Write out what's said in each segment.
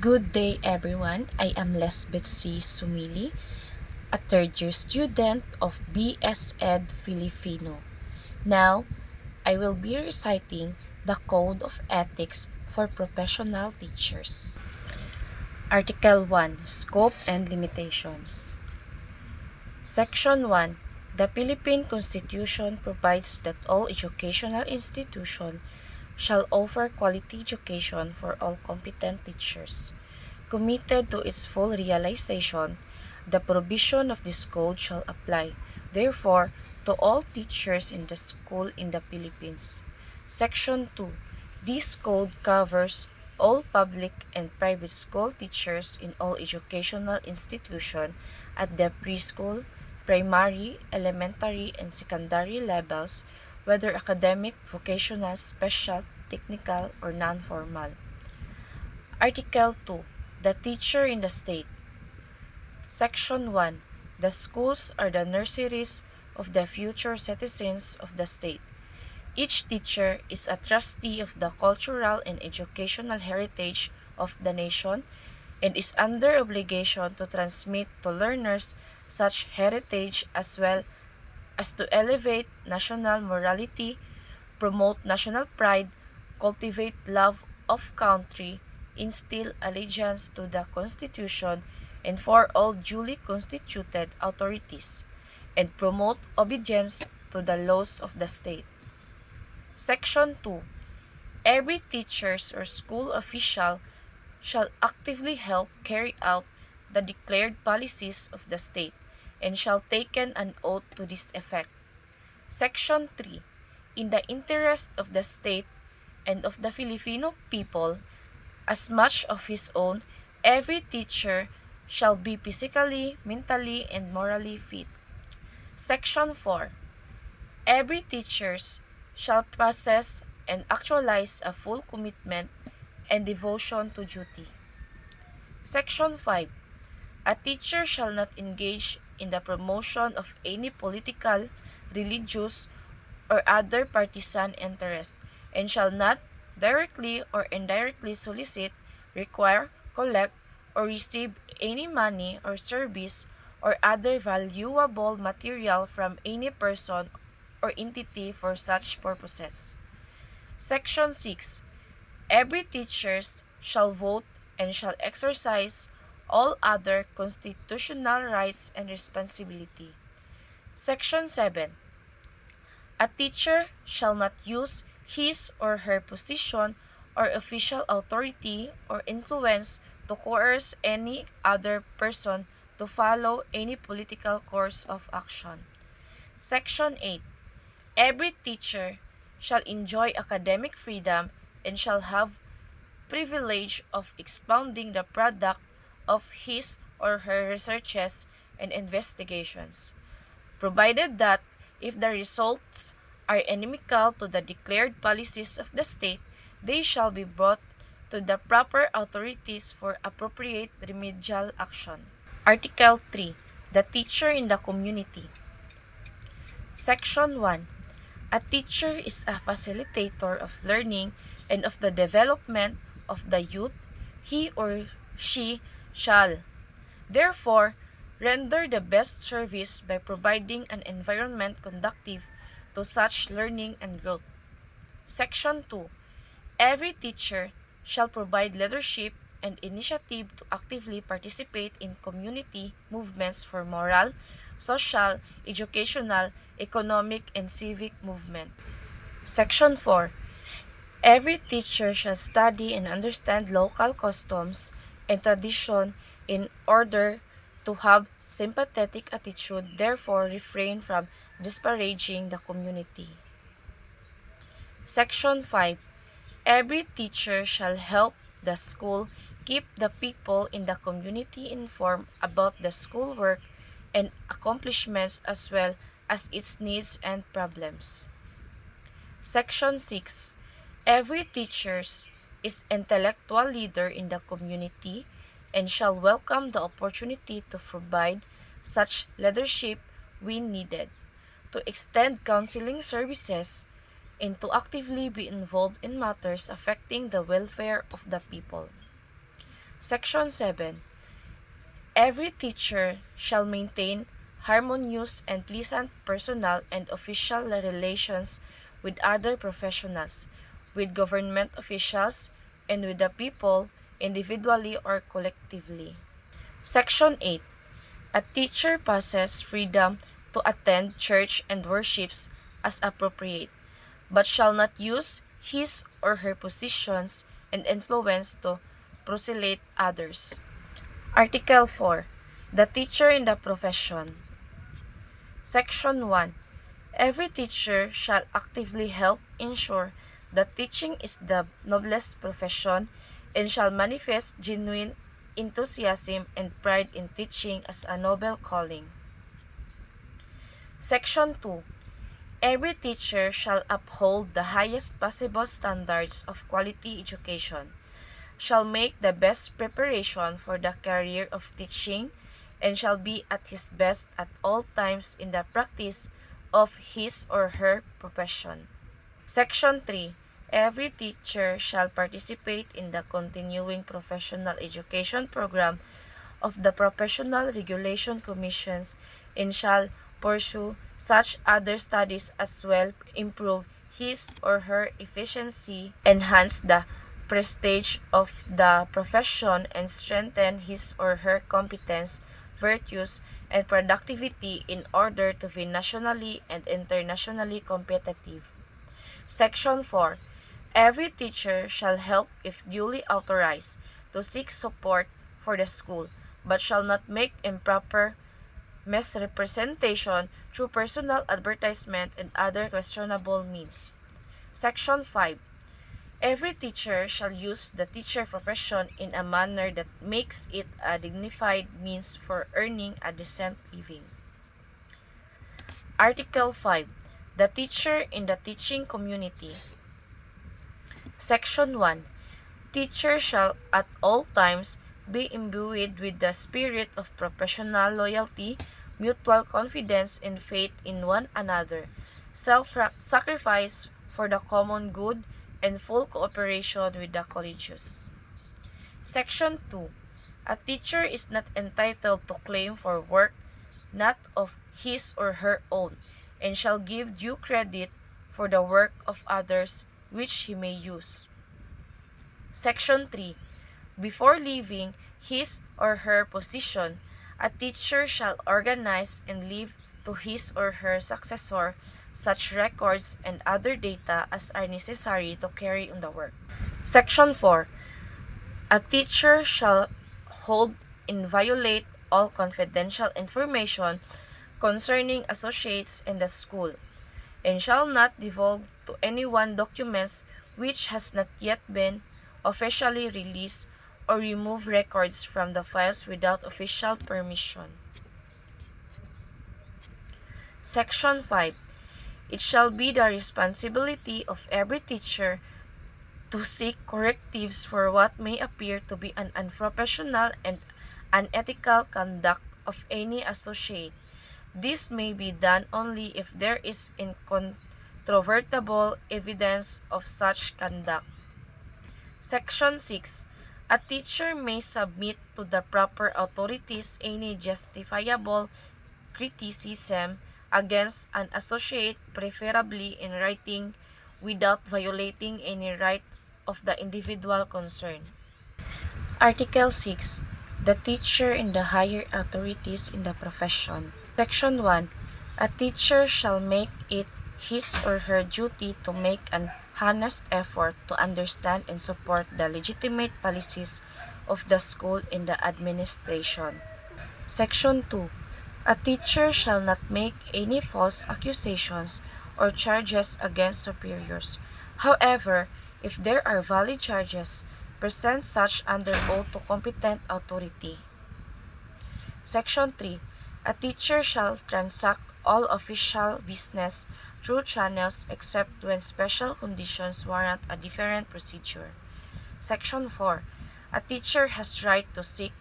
Good day, everyone. I am Lesbeth C. Sumili, a third-year student of BS Ed Filipino. Now, I will be reciting the Code of Ethics for Professional Teachers. Article 1. Scope and Limitations. Section 1. The Philippine Constitution provides that all educational institutions shall offer quality education for all competent teachers. Committed to its full realization, the provision of this code shall apply, therefore, to all teachers in the school in the Philippines. Section 2. This code covers all public and private school teachers in all educational institutions at the preschool, primary, elementary, and secondary levels, whether academic, vocational, special, technical, or non-formal. Article 2. The teacher in the state. Section 1. The schools are the nurseries of the future citizens of the state. Each teacher is a trustee of the cultural and educational heritage of the nation and is under obligation to transmit to learners such heritage as well as to elevate national morality, promote national pride, cultivate love of country, instill allegiance to the Constitution and for all duly constituted authorities, and promote obedience to the laws of the state. Section 2. Every teacher or school official shall actively help carry out the declared policies of the state and shall take an oath to this effect. Section 3. In the interest of the state and of the Filipino people, as much of his own, every teacher shall be physically, mentally, and morally fit. Section 4. Every teacher shall possess and actualize a full commitment and devotion to duty. Section 5. A teacher shall not engage in the promotion of any political, religious, or other partisan interest, and shall not directly or indirectly solicit, require, collect, or receive any money or service or other valuable material from any person or entity for such purposes. Section 6. Every teacher shall vote and shall exercise all other constitutional rights and responsibility. Section 7. A teacher shall not use his or her position or official authority or influence to coerce any other person to follow any political course of action. Section 8. Every teacher shall enjoy academic freedom and shall have privilege of expounding the product of his or her researches and investigations, provided that if the results are inimical to the declared policies of the state, they shall be brought to the proper authorities for appropriate remedial action. Article 3. The teacher in the community. Section 1. A teacher is a facilitator of learning and of the development of the youth. He or she shall, therefore, render the best service by providing an environment conducive to such learning and growth. Section 2. Every teacher shall provide leadership and initiative to actively participate in community movements for moral, social, educational, economic, and civic movement. Section 4. Every teacher shall study and understand local customs and tradition in order to have sympathetic attitude, therefore refrain from disparaging the community. Section 5. Every teacher shall help the school keep the people in the community informed about the schoolwork and accomplishments as well as its needs and problems. Section 6. Every teacher is intellectual leader in the community and shall welcome the opportunity to provide such leadership when needed, to extend counseling services, and to actively be involved in matters affecting the welfare of the people. Section 7. Every teacher shall maintain harmonious and pleasant personal and official relations with other professionals, with government officials, and with the people individually or collectively. Section 8. A teacher possesses freedom to attend church and worships as appropriate, but shall not use his or her positions and influence to proselyte others. Article 4. The teacher in the profession. Section 1. Every teacher shall actively help ensure that teaching is the noblest profession and shall manifest genuine enthusiasm and pride in teaching as a noble calling. Section 2. Every teacher shall uphold the highest possible standards of quality education, shall make the best preparation for the career of teaching, and shall be at his best at all times in the practice of his or her profession. Section 3. Every teacher shall participate in the continuing professional education program of the Professional Regulation Commissions and shall pursue such other studies as will improve his or her efficiency, enhance the prestige of the profession, and strengthen his or her competence, virtues, and productivity in order to be nationally and internationally competitive. Section 4. Every teacher shall help, if duly authorized, to seek support for the school, but shall not make improper misrepresentation through personal advertisement and other questionable means. Section 5. Every teacher shall use the teacher profession in a manner that makes it a dignified means for earning a decent living. Article 5. The teacher in the teaching community. Section 1. Teacher shall at all times be imbued with the spirit of professional loyalty, mutual confidence, and faith in one another, self-sacrifice for the common good, and full cooperation with the collegius. Section 2. A teacher is not entitled to claim for work not of his or her own, and shall give due credit for the work of others which he may use. Section 3. Before leaving his or her position, a teacher shall organize and leave to his or her successor such records and other data as are necessary to carry on the work. Section 4. A teacher shall hold inviolate all confidential information concerning associates in the school, and shall not divulge to anyone documents which has not yet been officially released, or remove records from the files without official permission. Section 5. It shall be the responsibility of every teacher to seek correctives for what may appear to be an unprofessional and unethical conduct of any associate. This may be done only if there is incontrovertible evidence of such conduct. Section 6. A teacher may submit to the proper authorities any justifiable criticism against an associate, preferably in writing, without violating any right of the individual concerned. Article 6. The teacher and the higher authorities in the profession. Section 1. A teacher shall make it his or her duty to make an honest effort to understand and support the legitimate policies of the school and the administration. Section 2. A teacher shall not make any false accusations or charges against superiors. However, if there are valid charges, present such under oath to competent authority. Section 3. A teacher shall transact all official business through channels except when special conditions warrant a different procedure. Section 4. A teacher has right to seek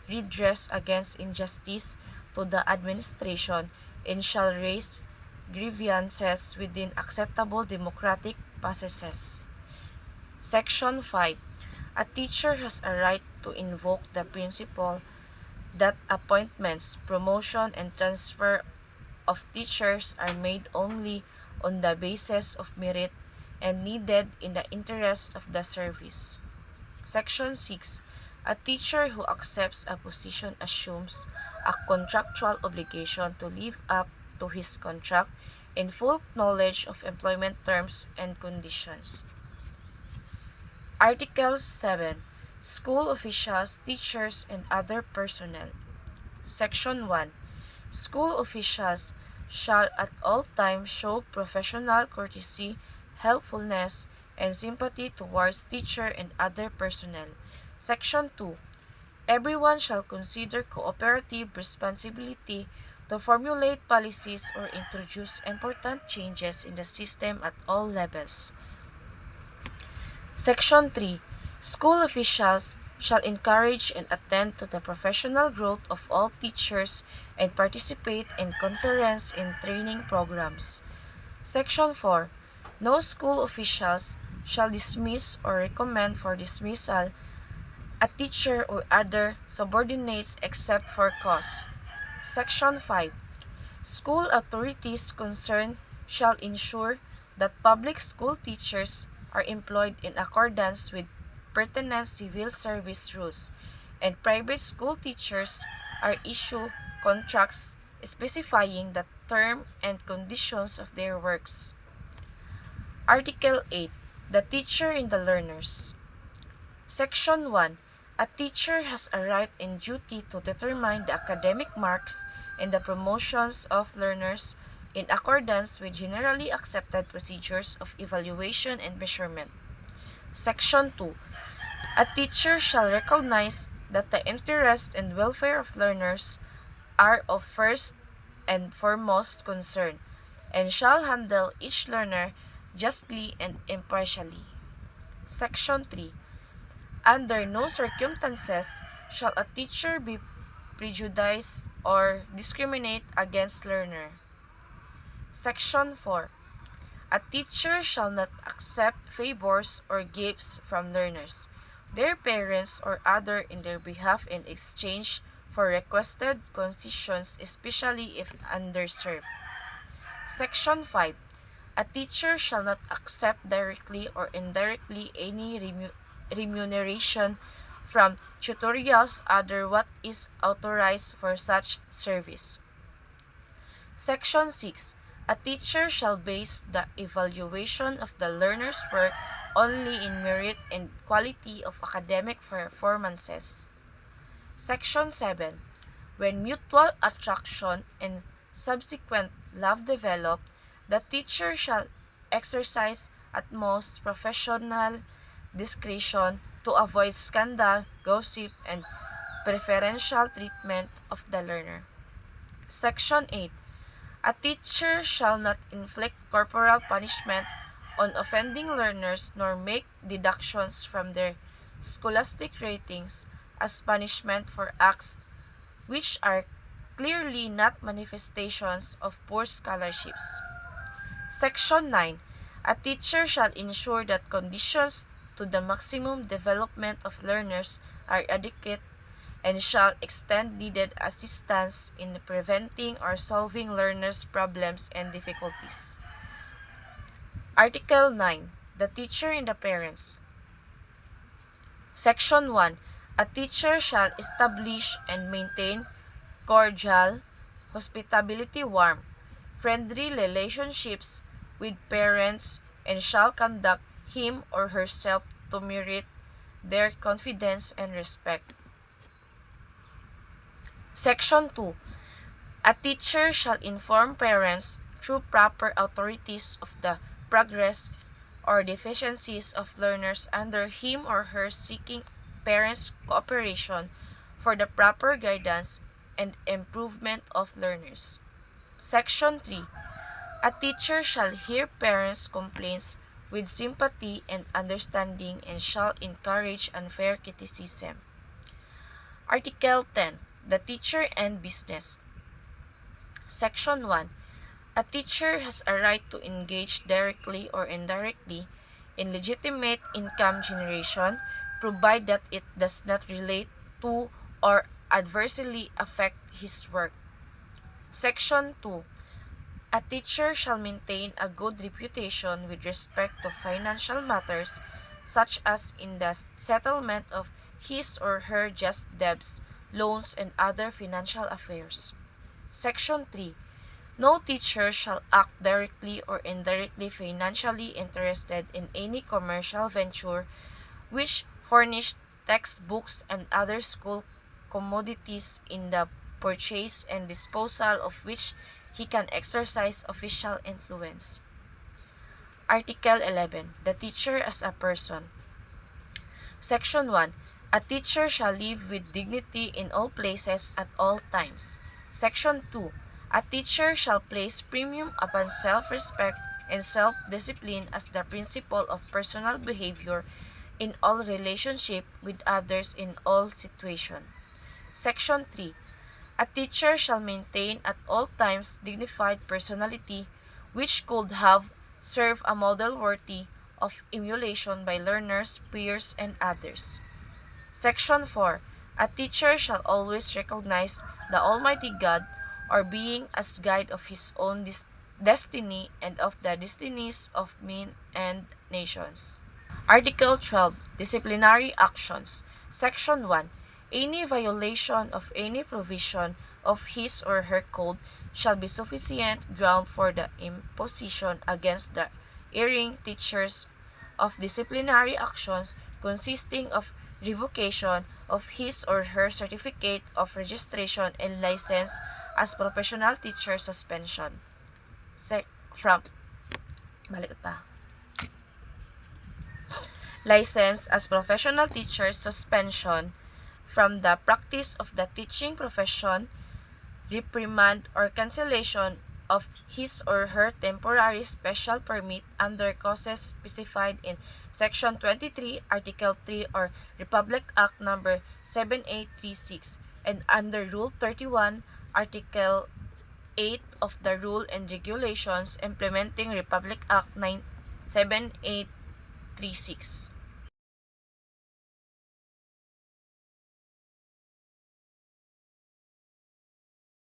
redress against injustice to the administration and shall raise grievances within acceptable democratic processes. Section 5. A teacher has a right to invoke the principle that appointments, promotion, and transfer of teachers are made only on the basis of merit and needed in the interest of the service. Section 6. A teacher who accepts a position assumes a contractual obligation to live up to his contract in full knowledge of employment terms and conditions. Article 7. School officials, teachers, and other personnel. Section 1. School officials shall at all times show professional courtesy, helpfulness, and sympathy towards teacher and other personnel. Section 2. Everyone shall consider cooperative responsibility to formulate policies or introduce important changes in the system at all levels. Section 3. School officials shall encourage and attend to the professional growth of all teachers and participate in conference and training programs. Section 4. No school officials shall dismiss or recommend for dismissal a teacher or other subordinates except for cause. Section 5. School authorities concerned shall ensure that public school teachers are employed in accordance with pertinent civil service rules, and private school teachers are issued contracts specifying the term and conditions of their works. Article 8. The teacher and the learners. Section 1. A teacher has a right and duty to determine the academic marks and the promotions of learners in accordance with generally accepted procedures of evaluation and measurement. Section 2. A teacher shall recognize that the interest and welfare of learners are of first and foremost concern, and shall handle each learner justly and impartially. Section 3. Under no circumstances shall a teacher be prejudiced or discriminate against learner. Section 4. A teacher shall not accept favors or gifts from learners, their parents, or other in their behalf in exchange for requested concessions, especially if underserved. Section 5. A teacher shall not accept directly or indirectly any remuneration from tutorials other what is authorized for such service. Section 6. A teacher shall base the evaluation of the learner's work only in merit and quality of academic performances. Section 7. When mutual attraction and subsequent love develop, the teacher shall exercise utmost professional discretion to avoid scandal, gossip, and preferential treatment of the learner. Section 8. A teacher shall not inflict corporal punishment on offending learners nor make deductions from their scholastic ratings as punishment for acts which are clearly not manifestations of poor scholarships. Section 9. A teacher shall ensure that conditions to the maximum development of learners are adequate and shall extend needed assistance in preventing or solving learners' problems and difficulties. Article 9. The teacher and the parents. Section 1. A teacher shall establish and maintain cordial, hospitality, warm, friendly relationships with parents and shall conduct him or herself to merit their confidence and respect. Section 2. A teacher shall inform parents through proper authorities of the progress or deficiencies of learners under him or her, seeking parents' cooperation for the proper guidance and improvement of learners. Section 3. A teacher shall hear parents' complaints with sympathy and understanding and shall encourage unfair criticism. Article 10. The teacher and business. Section 1. A teacher has a right to engage directly or indirectly in legitimate income generation, provided that it does not relate to or adversely affect his work. Section 2. A teacher shall maintain a good reputation with respect to financial matters, such as in the settlement of his or her just debts, loans, and other financial affairs. Section 3. No teacher shall act directly or indirectly financially interested in any commercial venture which furnish textbooks and other school commodities in the purchase and disposal of which he can exercise official influence. Article 11. The teacher as a person. Section 1. A teacher shall live with dignity in all places at all times. Section 2. A teacher shall place premium upon self-respect and self-discipline as the principle of personal behavior in all relationship with others in all situations. Section 3. A teacher shall maintain at all times dignified personality which could have served a model worthy of emulation by learners, peers, and others. Section 4. A teacher shall always recognize the Almighty God or being as guide of his own destiny and of the destinies of men and nations. Article 12. Disciplinary actions. Section 1. Any violation of any provision of his or her code shall be sufficient ground for the imposition against the erring teachers of disciplinary actions consisting of revocation of his or her certificate of registration and license as professional teacher, suspension from license as professional teacher, suspension from the practice of the teaching profession, reprimand or cancellation of his or her temporary special permit under causes specified in Section 23, Article 3 or Republic Act No. 7836 and under Rule 31, Article 8 of the Rule and Regulations implementing Republic Act 7836.